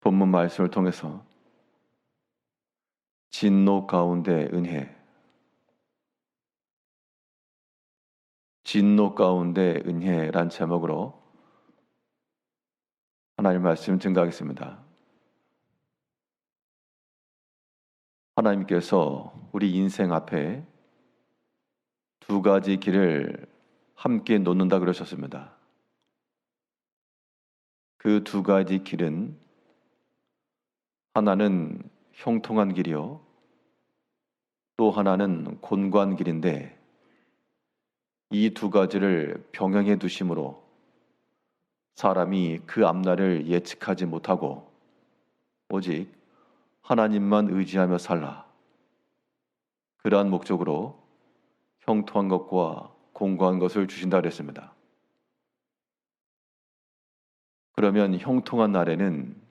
본문 말씀을 통해서 진노 가운데 은혜, 진노 가운데 은혜란 제목으로 하나님 말씀 증거하겠습니다. 하나님께서 우리 인생 앞에 두 가지 길을 함께 놓는다 그러셨습니다. 그 두 가지 길은 하나는 형통한 길이요, 또 하나는 곤고한 길인데 이 두 가지를 병행해 두심으로 사람이 그 앞날을 예측하지 못하고 오직 하나님만 의지하며 살라. 그러한 목적으로 형통한 것과 곤고한 것을 주신다 그랬습니다. 그러면 형통한 날에는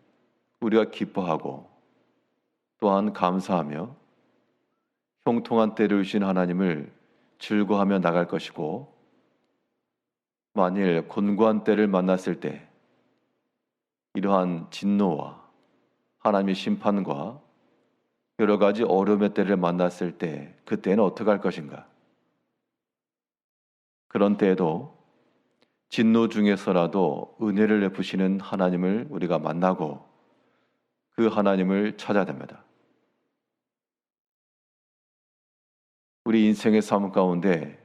우리가 기뻐하고 또한 감사하며 형통한 때를 주신 하나님을 즐거워하며 나갈 것이고, 만일 곤고한 때를 만났을 때 이러한 진노와 하나님의 심판과 여러 가지 어려움의 때를 만났을 때 그때는 어떻게 할 것인가? 그런 때에도 진노 중에서라도 은혜를 베푸시는 하나님을 우리가 만나고 그 하나님을 찾아야 됩니다. 우리 인생의 삶 가운데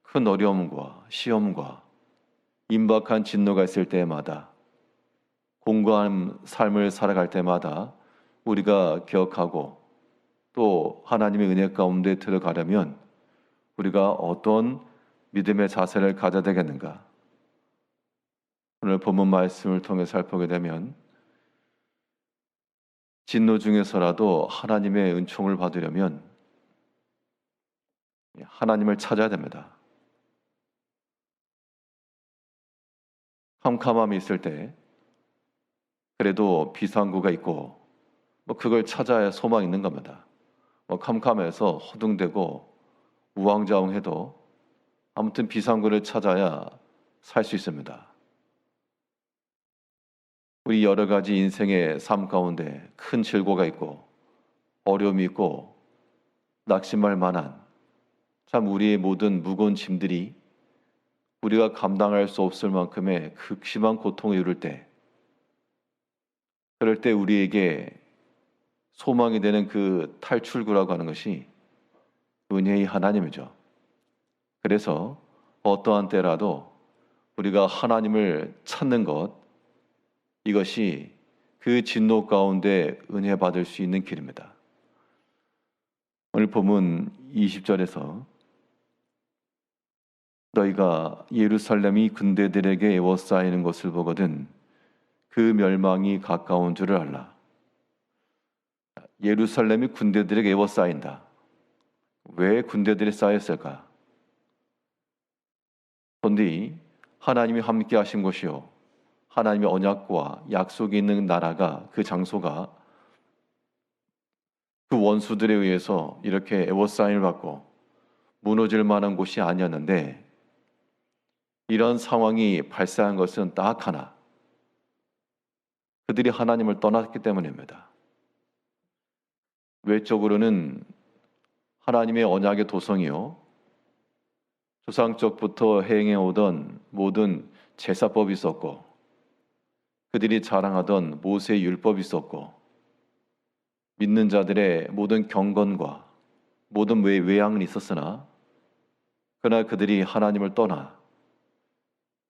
큰 어려움과 시험과 임박한 진노가 있을 때마다, 공고한 삶을 살아갈 때마다 우리가 기억하고 또 하나님의 은혜 가운데 들어가려면 우리가 어떤 믿음의 자세를 가져야 되겠는가? 오늘 본문 말씀을 통해 살펴보게 되면 진노 중에서라도 하나님의 은총을 받으려면 하나님을 찾아야 됩니다. 캄캄함이 있을 때 그래도 비상구가 있고 그걸 찾아야 소망이 있는 겁니다. 캄캄해서 허둥대고 우왕좌왕해도 아무튼 비상구를 찾아야 살 수 있습니다. 우리 여러 가지 인생의 삶 가운데 큰 질고가 있고 어려움이 있고 낙심할 만한 참 우리의 모든 무거운 짐들이 우리가 감당할 수 없을 만큼의 극심한 고통에 이를 때, 그럴 때 우리에게 소망이 되는 그 탈출구라고 하는 것이 은혜의 하나님이죠. 그래서 어떠한 때라도 우리가 하나님을 찾는 것, 이것이 그 진노 가운데 은혜 받을 수 있는 길입니다. 오늘 본문 20절에서 너희가 예루살렘이 군대들에게 에워싸이는 것을 보거든 그 멸망이 가까운 줄을 알라. 예루살렘이 군대들에게 에워싸인다. 왜 군대들이 쌓였을까? 본디 하나님이 함께 하신 곳이요, 하나님의 언약과 약속이 있는 나라가, 그 장소가 그 원수들에 의해서 이렇게 에워싸임을 받고 무너질 만한 곳이 아니었는데, 이런 상황이 발생한 것은 딱 하나, 그들이 하나님을 떠났기 때문입니다. 외적으로는 하나님의 언약의 도성이요, 조상적부터 행해오던 모든 제사법이 있었고, 그들이 자랑하던 모세의 율법이 있었고, 믿는 자들의 모든 경건과 모든 외양은 있었으나, 그러나 그들이 하나님을 떠나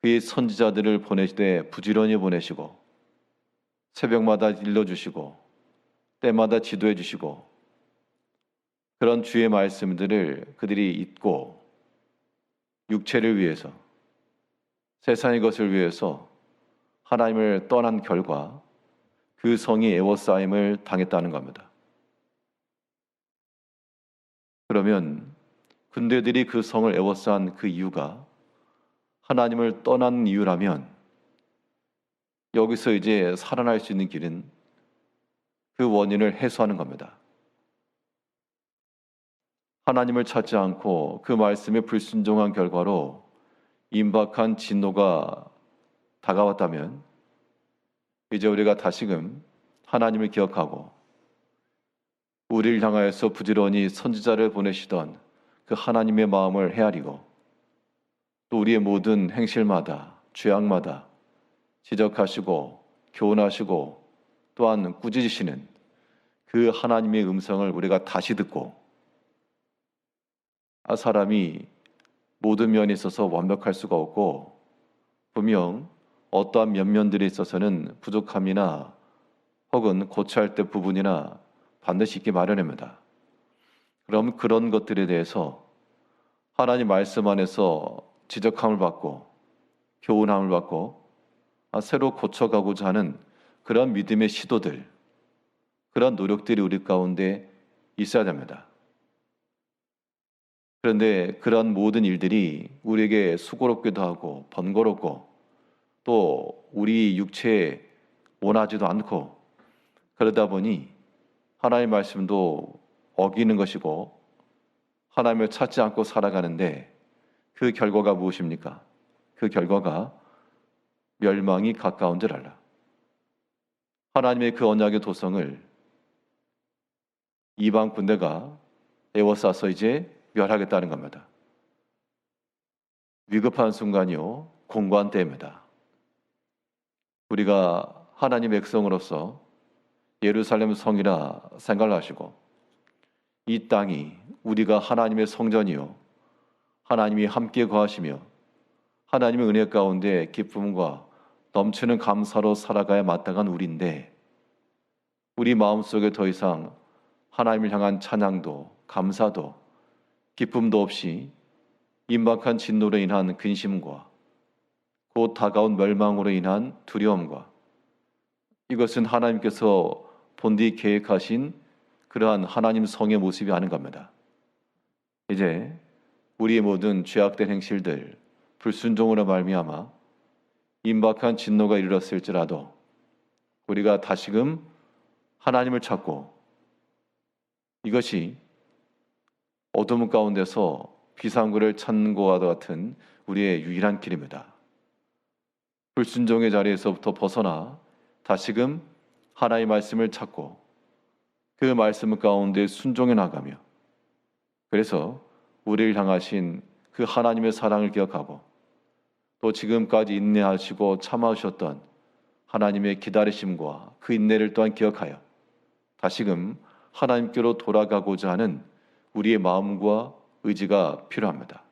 그의 선지자들을 보내시되 부지런히 보내시고 새벽마다 일러주시고 때마다 지도해 주시고, 그런 주의 말씀들을 그들이 잊고 육체를 위해서, 세상의 것을 위해서 하나님을 떠난 결과 그 성이 에워싸임을 당했다는 겁니다. 그러면 군대들이 그 성을 에워싼 그 이유가 하나님을 떠난 이유라면, 여기서 이제 살아날 수 있는 길은 그 원인을 해소하는 겁니다. 하나님을 찾지 않고 그 말씀에 불순종한 결과로 임박한 진노가 다가왔다면, 이제 우리가 다시금 하나님을 기억하고 우리를 향하여서 부지런히 선지자를 보내시던 그 하나님의 마음을 헤아리고 또 우리의 모든 행실마다 죄악마다 지적하시고 교훈하시고 또한 꾸짖으시는 그 하나님의 음성을 우리가 다시 듣고 사람이 모든 면에 있어서 완벽할 수가 없고 분명 어떠한 면면들에 있어서는 부족함이나 혹은 고쳐야 할 때 부분이나 반드시 있기 마련입니다. 그럼 그런 것들에 대해서 하나님 말씀 안에서 지적함을 받고 교훈함을 받고 새로 고쳐가고자 하는 그런 믿음의 시도들, 그런 노력들이 우리 가운데 있어야 됩니다. 그런데 그런 모든 일들이 우리에게 수고롭기도 하고 번거롭고 또 우리 육체에 원하지도 않고 그러다 보니 하나님의 말씀도 어기는 것이고 하나님을 찾지 않고 살아가는데 그 결과가 무엇입니까? 그 결과가 멸망이 가까운 줄 알라. 하나님의 그 언약의 도성을 이방 군대가 에워싸서 이제 멸하겠다는 겁니다. 위급한 순간이요, 공고한 때입니다. 우리가 하나님 백성으로서 예루살렘 성이라 생각을 하시고 이 땅이 우리가 하나님의 성전이요 하나님이 함께 거하시며 하나님의 은혜 가운데 기쁨과 넘치는 감사로 살아가야 마땅한 우리인데 우리 마음속에 더 이상 하나님을 향한 찬양도 감사도 기쁨도 없이 임박한 진노로 인한 근심과 곧 다가온 멸망으로 인한 두려움과 이것은 하나님께서 본디 계획하신 그러한 하나님 성의 모습이 아닌 겁니다. 이제 우리의 모든 죄악된 행실들, 불순종으로 말미암아 임박한 진노가 이르렀을지라도 우리가 다시금 하나님을 찾고 이것이 어둠 가운데서 비상구를 찾는 것과 같은 우리의 유일한 길입니다. 불순종의 자리에서부터 벗어나 다시금 하나님의 말씀을 찾고 그 말씀 가운데 순종해 나가며 그래서 우리를 향하신 그 하나님의 사랑을 기억하고 또 지금까지 인내하시고 참아오셨던 하나님의 기다리심과 그 인내를 또한 기억하여 다시금 하나님께로 돌아가고자 하는 우리의 마음과 의지가 필요합니다.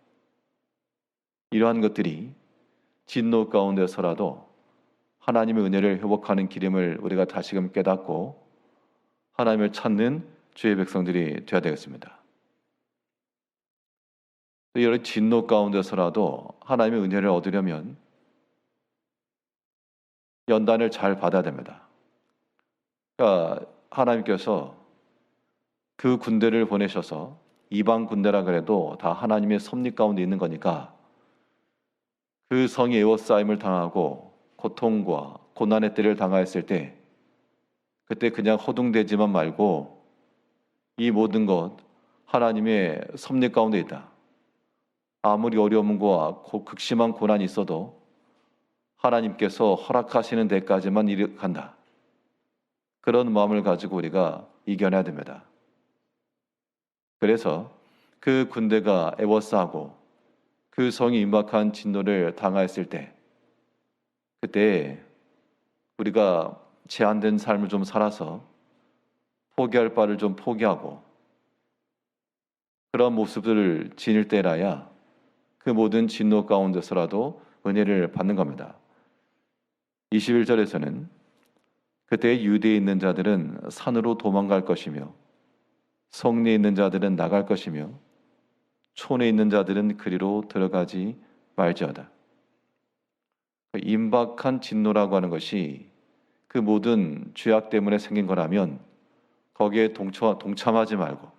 이러한 것들이 진노 가운데서라도 하나님의 은혜를 회복하는 길임을 우리가 다시금 깨닫고 하나님을 찾는 주의 백성들이 되어야 되겠습니다. 이런 진노 가운데서라도 하나님의 은혜를 얻으려면 연단을 잘 받아야 됩니다. 그러니까 하나님께서 그 군대를 보내셔서 이방 군대라 그래도 다 하나님의 섭리 가운데 있는 거니까 그 성이 에워싸임을 당하고 고통과 고난의 때를 당하였을 때 그때 그냥 허둥대지만 말고 이 모든 것 하나님의 섭리 가운데 있다. 아무리 어려움과 극심한 고난이 있어도 하나님께서 허락하시는 데까지만 이르간다. 그런 마음을 가지고 우리가 이겨내야 됩니다. 그래서 그 군대가 에워싸고 그 성이 임박한 진노를 당하였을 때 그때 우리가 제한된 삶을 좀 살아서 포기할 바를 좀 포기하고 그런 모습을 지닐 때라야 그 모든 진노 가운데서라도 은혜를 받는 겁니다. 21절에서는 그때 유대에 있는 자들은 산으로 도망갈 것이며 성리에 있는 자들은 나갈 것이며 촌에 있는 자들은 그리로 들어가지 말지어다. 임박한 진노라고 하는 것이 그 모든 죄악 때문에 생긴 거라면 거기에 동참하지 말고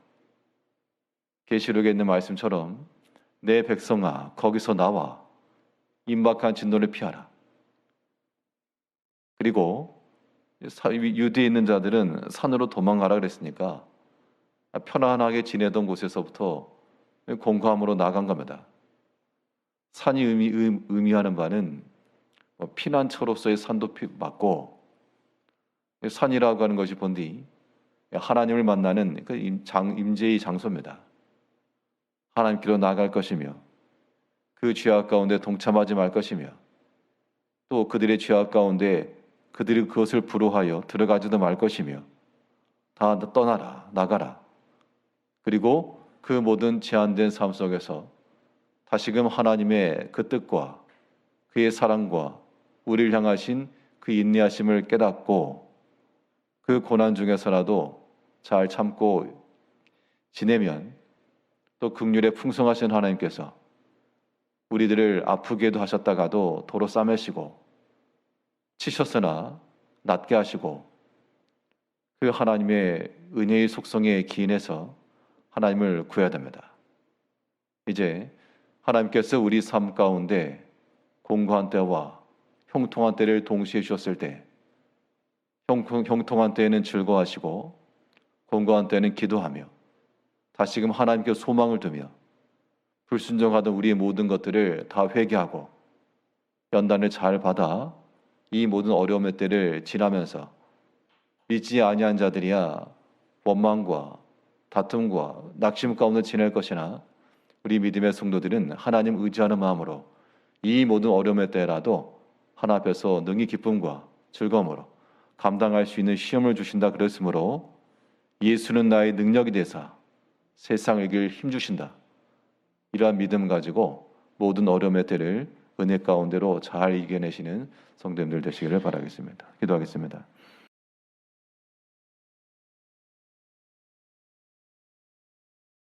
계시록에 있는 말씀처럼 내 백성아 거기서 나와 임박한 진노를 피하라. 그리고 유대에 있는 자들은 산으로 도망가라 그랬으니까 편안하게 지내던 곳에서부터 공고함으로 나간 겁니다. 산이 의미하는 바는 피난처로서의 산도 맞고 산이라고 하는 것이 본디 하나님을 만나는 그 임재의 장소입니다. 하나님께로 나아갈 것이며 그 죄악 가운데 동참하지 말 것이며 또 그들의 죄악 가운데 그들이 그것을 부러워하여 들어가지도 말 것이며 다 떠나라, 나가라. 그리고 그 모든 제한된 삶 속에서 다시금 하나님의 그 뜻과 그의 사랑과 우리를 향하신 그 인내하심을 깨닫고 그 고난 중에서라도 잘 참고 지내면 또 긍휼에 풍성하신 하나님께서 우리들을 아프게도 하셨다가도 도로 싸매시고 치셨으나 낫게 하시고 그 하나님의 은혜의 속성에 기인해서 하나님을 구해야 됩니다. 이제 하나님께서 우리 삶 가운데 공고한 때와 형통한 때를 동시에 주셨을 때 형통한 때에는 즐거워하시고 공고한 때는 기도하며 다시금 하나님께 소망을 두며 불순종하던 우리의 모든 것들을 다 회개하고 연단을 잘 받아 이 모든 어려움의 때를 지나면서 믿지 아니한 자들이야 원망과 다툼과 낙심 가운데 지낼 것이나 우리 믿음의 성도들은 하나님 의지하는 마음으로 이 모든 어려움의 때라도 하나 앞에서 능히 기쁨과 즐거움으로 감당할 수 있는 시험을 주신다 그랬으므로 예수는 나의 능력이 되사 세상을 이길 힘 주신다. 이러한 믿음 가지고 모든 어려움의 때를 은혜 가운데로 잘 이겨내시는 성도님들 되시기를 바라겠습니다. 기도하겠습니다.